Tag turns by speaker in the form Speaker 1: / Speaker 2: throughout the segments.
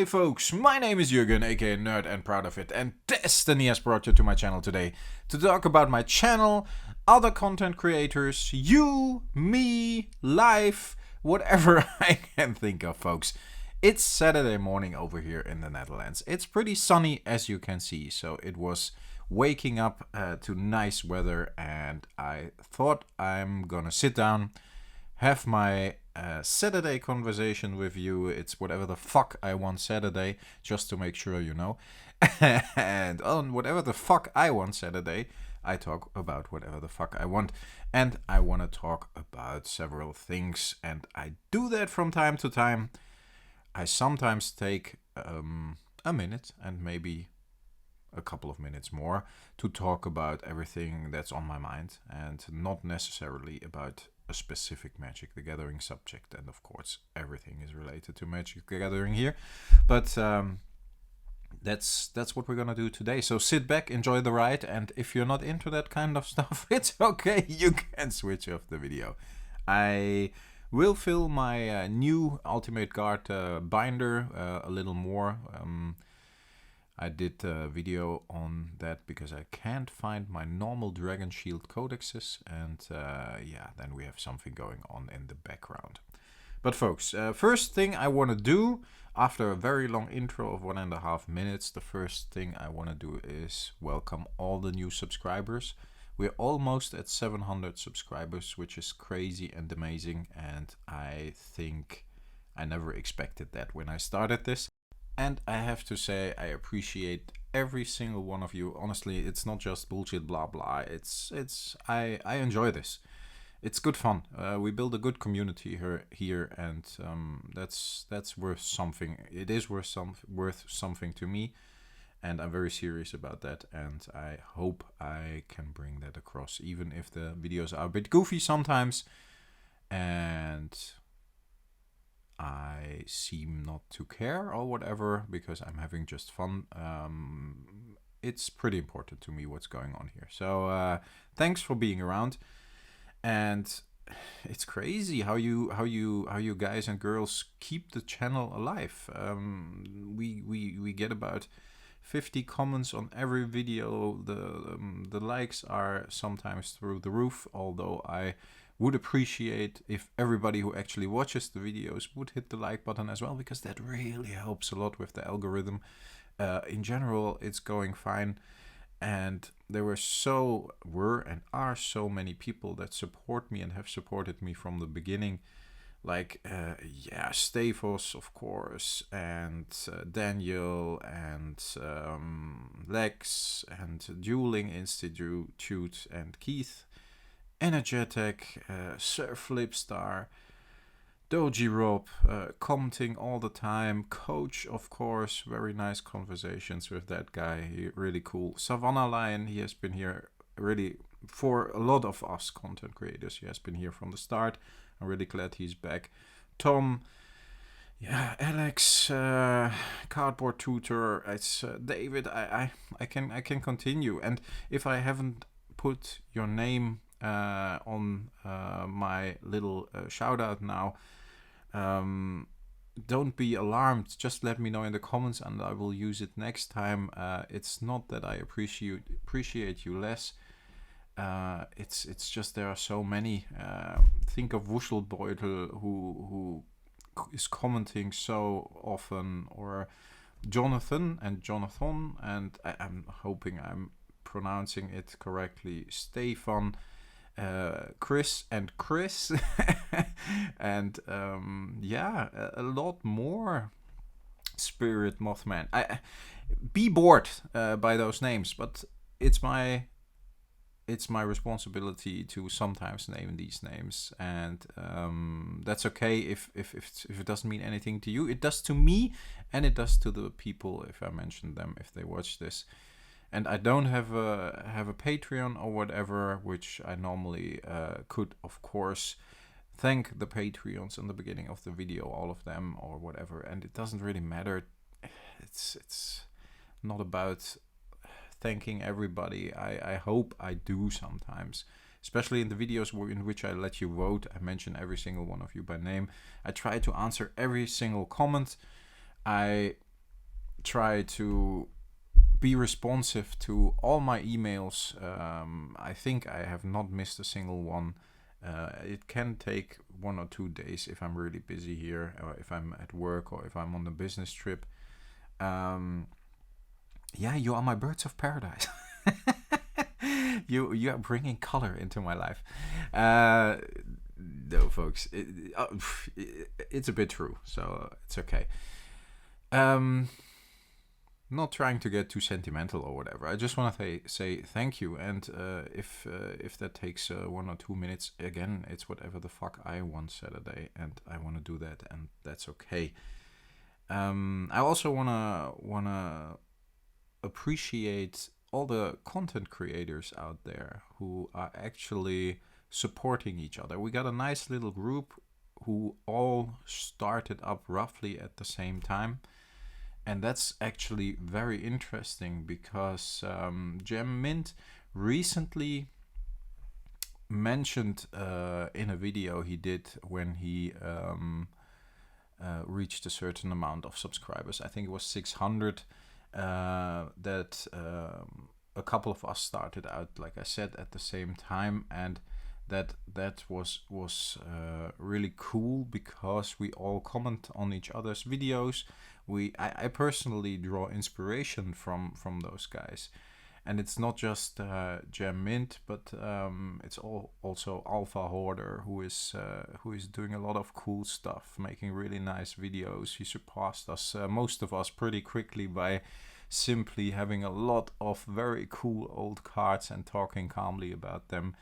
Speaker 1: Hey folks, my name is Jürgen, aka Nerd and Proud of It, and Destiny has brought you to my channel today to talk about my channel, other content creators, you, me, life, whatever I can think of, folks. It's Saturday morning over here in the Netherlands. It's pretty sunny, as you can see, so it was waking up to nice weather, and I thought I'm gonna sit down, have my Saturday conversation with you. It's whatever the fuck I want Saturday, just to make sure you know. And on whatever the fuck I want Saturday, I talk about whatever the fuck I want. And I want to talk about several things, and I do that from time to time. I sometimes take a minute and maybe a couple of minutes more to talk about everything that's on my mind, and not necessarily about a specific Magic the Gathering subject. And of course everything is related to Magic the Gathering here, but that's what we're gonna do today. So sit back, enjoy the ride, and if you're not into that kind of stuff, it's okay, you can switch off the video. I will fill my new Ultimate Guard binder a little more. I did a video on that because I can't find my normal Dragon Shield codexes, and yeah, then we have something going on in the background. But folks, first thing I want to do, after a very long intro of 1.5 minutes, the first thing I want to do is welcome all the new subscribers. We're almost at 700 subscribers, which is crazy and amazing, and I think I never expected that when I started this. And I have to say, I appreciate every single one of you. Honestly, it's not just bullshit blah blah. I enjoy this. It's good fun. We build a good community here, and that's worth something. It is worth something to me, and I'm very serious about that. And I hope I can bring that across, even if the videos are a bit goofy sometimes, and I seem not to care or whatever, because I'm having just fun. It's pretty important to me what's going on here. So thanks for being around. And it's crazy how you guys and girls keep the channel alive. We get about 50 comments on every video. The likes are sometimes through the roof, although I would appreciate if everybody who actually watches the videos would hit the like button as well, because that really helps a lot with the algorithm. In general, it's going fine, and there were and are so many people that support me and have supported me from the beginning, like yeah, Stavos, of course, and Daniel, and Lex, and Dueling Institute, and Keith, Energetic, Sir Flipstar, Doji Rob, commenting all the time, Coach, of course, very nice conversations with that guy, really cool. Savannah Lion, he has been here really for a lot of us content creators. He has been here from the start. I'm really glad he's back. Tom, yeah, Alex, Cardboard Tutor, it's David. I can continue, and if I haven't put your name on my little shoutout now, don't be alarmed. Just let me know in the comments, and I will use it next time. It's not that I appreciate you less. It's just there are so many. Think of Wuschelbeutel, who is commenting so often, or Jonathan, and I'm hoping I'm pronouncing it correctly. Stefan, Chris, and and yeah, a lot more. Spirit Mothman. I be bored by those names, but it's my responsibility to sometimes name these names, and that's okay if it doesn't mean anything to you. It does to me, and it does to the people if I mention them, if they watch this. And I don't have a Patreon or whatever, which I normally could, of course, thank the Patreons in the beginning of the video, all of them or whatever. And it doesn't really matter. It's not about thanking everybody. I hope I do sometimes, especially in the videos in which I let you vote. I mention every single one of you by name. I try to answer every single comment. I try to be responsive to all my emails. I think I have not missed a single one. It can take 1 or 2 days if I'm really busy here, or if I'm at work, or if I'm on a business trip. Yeah, you are my birds of paradise. You are bringing color into my life. No, folks, it's a bit true, so it's okay. Not trying to get too sentimental or whatever. I just want to say thank you, and if that takes 1 or 2 minutes, again, it's whatever the fuck I want Saturday, and I want to do that, and that's okay. I also wanna appreciate all the content creators out there who are actually supporting each other. We got a nice little group who all started up roughly at the same time. And that's actually very interesting because Gem Mint recently mentioned in a video he did when he reached a certain amount of subscribers. I think it was 600. That a couple of us started out, like I said, at the same time, and that was really cool because we all comment on each other's videos. I personally draw inspiration from those guys, and it's not just Gem Mint, but it's also Alpha Hoarder, who is doing a lot of cool stuff, making really nice videos. He surpassed us, most of us, pretty quickly by simply having a lot of very cool old cards and talking calmly about them.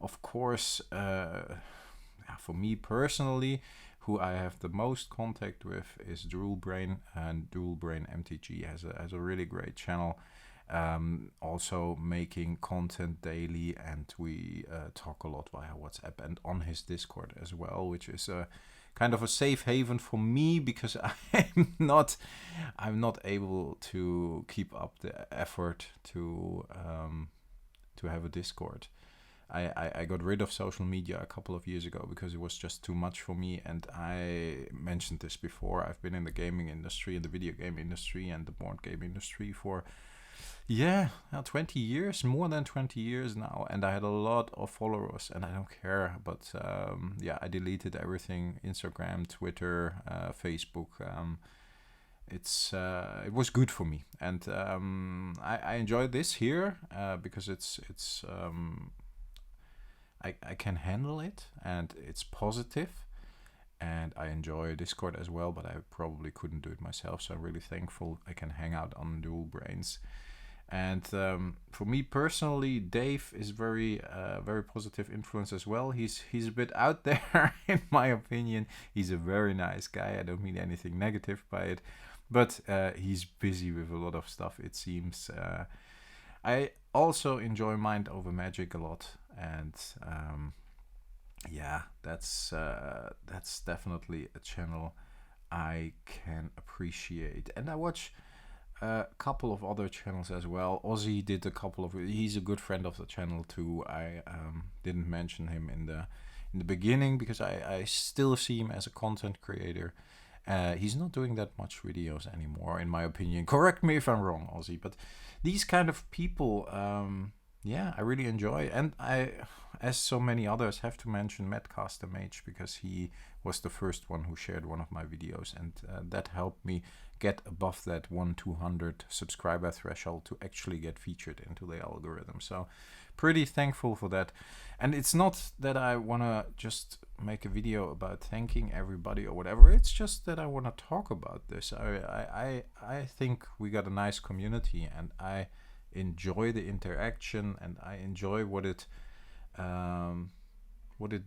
Speaker 1: Of course, for me personally, who I have the most contact with is Droolbrain, and Droolbrain MTG has a really great channel. Also making content daily, and we talk a lot via WhatsApp and on his Discord as well, which is a kind of a safe haven for me because I'm not able to keep up the effort to have a Discord. I got rid of social media a couple of years ago because it was just too much for me, and I mentioned this before. I've been in the gaming industry, in the video game industry, and the board game industry for 20 years, more than 20 years now, and I had a lot of followers, and I don't care, but I deleted everything: Instagram, Twitter, Facebook. It was good for me, and I enjoy this here because it's I can handle it, and it's positive, and I enjoy Discord as well, but I probably couldn't do it myself, so I'm really thankful I can hang out on Dual Brains. And for me personally, Dave is very positive influence as well. He's a bit out there, in my opinion. He's a very nice guy. I don't mean anything negative by it, but he's busy with a lot of stuff, it seems. I also enjoy Mind Over Magic a lot, and that's definitely a channel I can appreciate. And I watch a couple of other channels as well. Ozzy did a couple of. He's a good friend of the channel too. I didn't mention him in the beginning because I still see him as a content creator. He's not doing that much videos anymore, in my opinion. Correct me if I'm wrong, Ozzy. But these kind of people, I really enjoy. And I, as so many others, have to mention Madcaster Mage because he was the first one who shared one of my videos, and that helped me get above that 200 subscriber threshold to actually get featured into the algorithm. So pretty thankful for that. And it's not that I want to just make a video about thanking everybody or whatever. It's just that I want to talk about this. I think we got a nice community, and I enjoy the interaction, and I enjoy what it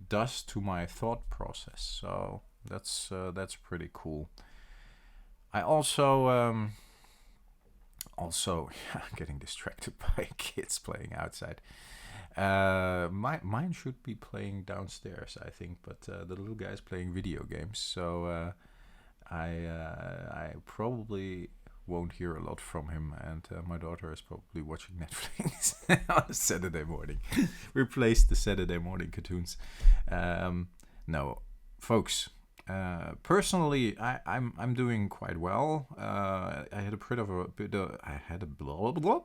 Speaker 1: does to my thought process. So that's pretty cool. I also getting distracted by kids playing outside. Mine should be playing downstairs, I think, but the little guy's playing video games, so I probably won't hear a lot from him, and my daughter is probably watching Netflix on a Saturday morning. Replace the Saturday morning cartoons. No, folks, Personally, I'm doing quite well. I had a blah, blah, blah.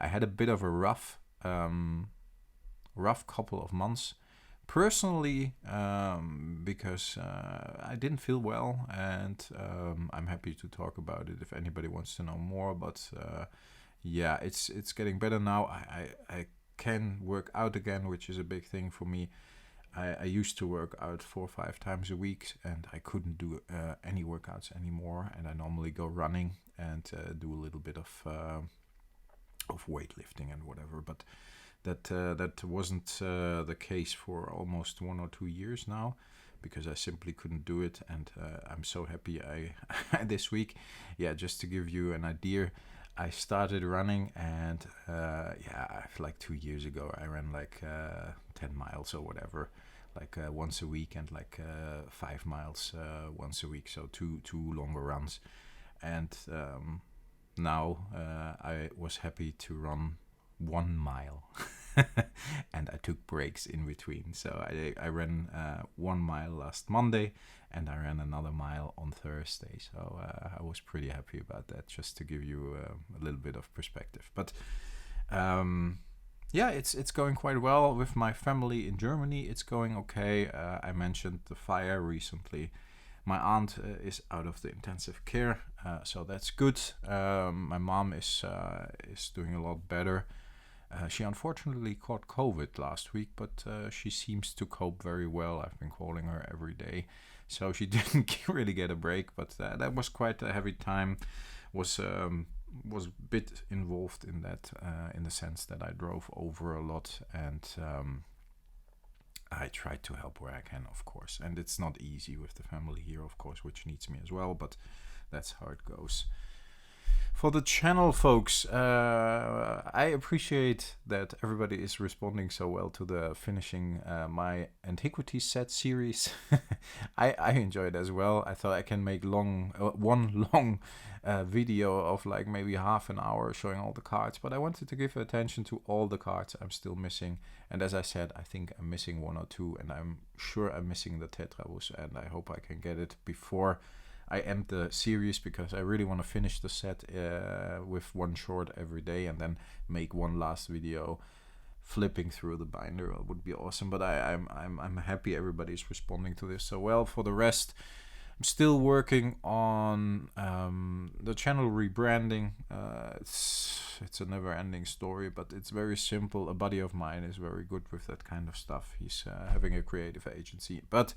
Speaker 1: I had a bit of a rough couple of months. Personally, because I didn't feel well, and I'm happy to talk about it if anybody wants to know more. But yeah, it's getting better now. I can work out again, which is a big thing for me. I used to work out 4 or 5 times a week, and I couldn't do any workouts anymore. And I normally go running and do a little bit of weightlifting and whatever. But that wasn't the case for almost 1 or 2 years now, because I simply couldn't do it. And I'm so happy I this week, yeah, just to give you an idea, I started running, and like 2 years ago I ran like 10 miles or whatever, like once a week, and like 5 miles once a week, so two longer runs. And now I was happy to run 1 mile and I took breaks in between. So I ran 1 mile last Monday, and I ran another mile on Thursday. So I was pretty happy about that, just to give you a little bit of perspective. But yeah, it's going quite well with my family in Germany. It's going okay. I mentioned the fire recently. My aunt is out of the intensive care, so that's good. My mom is doing a lot better. She unfortunately caught COVID last week, but she seems to cope very well. I've been calling her every day, so she didn't really get a break. But that was quite a heavy time. Was a bit involved in that, in the sense that I drove over a lot, and I tried to help where I can, of course. And it's not easy with the family here, of course, which needs me as well, but that's how it goes. For the channel, folks, I appreciate that everybody is responding so well to the finishing my Antiquities set series. I enjoy it as well. I thought I can make one long video of like maybe half an hour showing all the cards, but I wanted to give attention to all the cards I'm still missing. And as I said, I think I'm missing 1 or 2, and I'm sure I'm missing the Tetrabus, and I hope I can get it before I end the series, because I really want to finish the set with 1 short every day, and then make one last video flipping through the binder. It would be awesome. But I'm happy everybody's responding to this so well. For the rest, I'm still working on the channel rebranding. It's a never-ending story, but it's very simple. A buddy of mine is very good with that kind of stuff. He's having a creative agency, but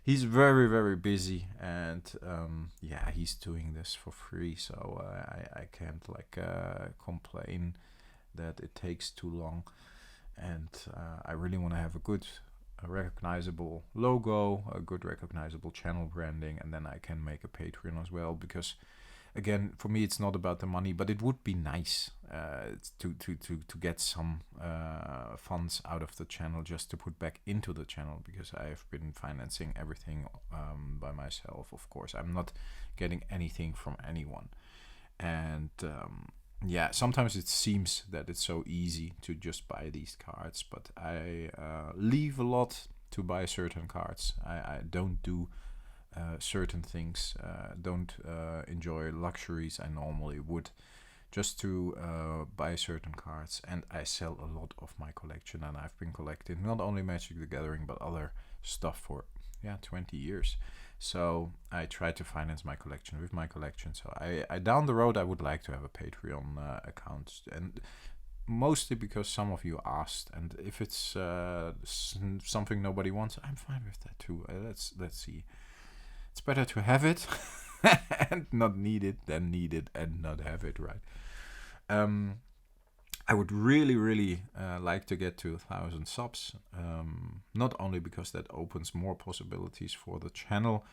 Speaker 1: he's very, very busy, and yeah, he's doing this for free, so I can't like complain that it takes too long. And I really want to have a good recognizable logo, a good recognizable channel branding, and then I can make a Patreon as well, because again, for me, it's not about the money, but it would be nice to get some funds out of the channel, just to put back into the channel, because I've been financing everything by myself. Of course, I'm not getting anything from anyone. And yeah, sometimes it seems that it's so easy to just buy these cards, but I leave a lot to buy certain cards. I don't do certain things, don't enjoy luxuries I normally would, just to buy certain cards. And I sell a lot of my collection, and I've been collecting not only Magic the Gathering but other stuff for 20 years. So I try to finance my collection with my collection. So I down the road I would like to have a Patreon account, and mostly because some of you asked, and if it's something nobody wants, I'm fine with that too. Let's see. It's better to have it and not need it than need it and not have it, right? I would really like to get to 1,000 subs, not only because that opens more possibilities for the channel,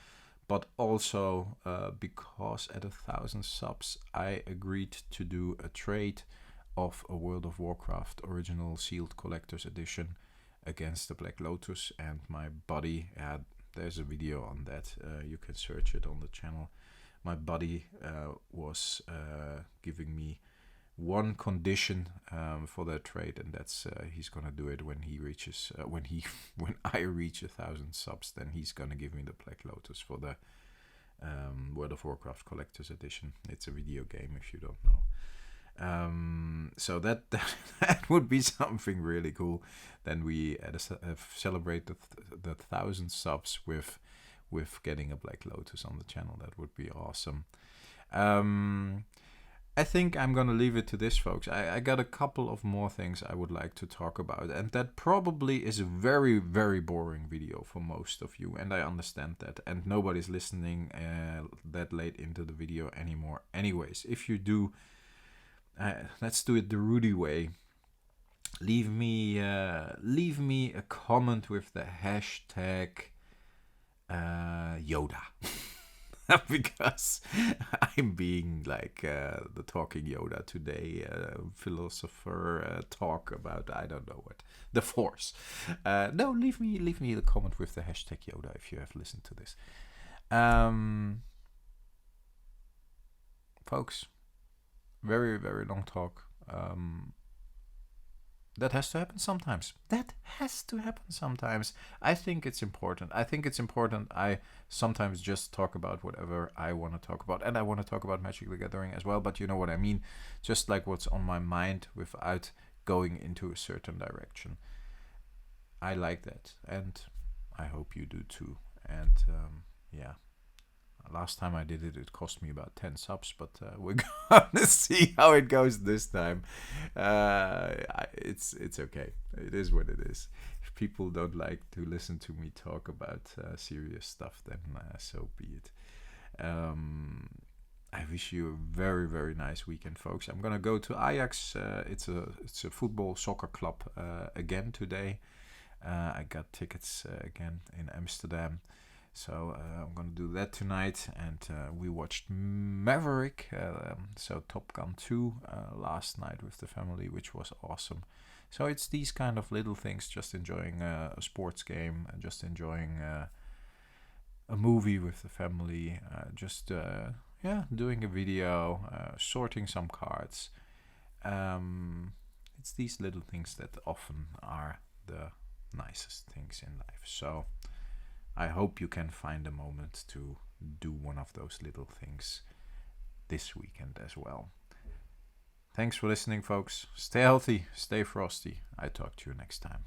Speaker 1: but also because at 1,000 subs I agreed to do a trade of a World of Warcraft original sealed collector's edition against the Black Lotus. And my buddy had, there's a video on that, you can search it on the channel. My buddy was giving me one condition for that trade, and that's he's gonna do it when he reaches when I reach 1,000 subs. Then he's gonna give me the Black Lotus for the World of Warcraft Collector's Edition. It's a video game, if you don't know. So that would be something really cool. Then we celebrate the 1,000 subs with getting a Black Lotus on the channel. That would be awesome. I think I'm gonna leave it to this, folks. I got a couple of more things I would like to talk about, and that probably is a very, very boring video for most of you, and I understand that, and nobody's listening that late into the video anymore anyways. If you do, let's do it the Rudy way. Leave me a comment with the hashtag Yoda. Because I'm being like the talking Yoda today, philosopher talk about I don't know what, the Force. No, leave me the comment with the hashtag Yoda if you have listened to this. Folks, very, very long talk. That has to happen sometimes. I think it's important. I sometimes just talk about whatever I want to talk about. And I want to talk about Magic the Gathering as well. But you know what I mean. Just like what's on my mind without going into a certain direction. I like that. And I hope you do too. And yeah. Last time I did it, it cost me about 10 subs, but we're gonna see how it goes this time. It's okay. It is what it is. If people don't like to listen to me talk about serious stuff, then so be it. I wish you a very, very nice weekend, folks. I'm gonna go to Ajax. It's a football soccer club again today. I got tickets again in Amsterdam. So I'm going to do that tonight, and we watched Maverick, so Top Gun 2 last night with the family, which was awesome. So it's these kind of little things, just enjoying a sports game, just enjoying a movie with the family, doing a video, sorting some cards. It's these little things that often are the nicest things in life. So I hope you can find a moment to do one of those little things this weekend as well. Thanks for listening, folks. Stay healthy, stay frosty. I talk to you next time.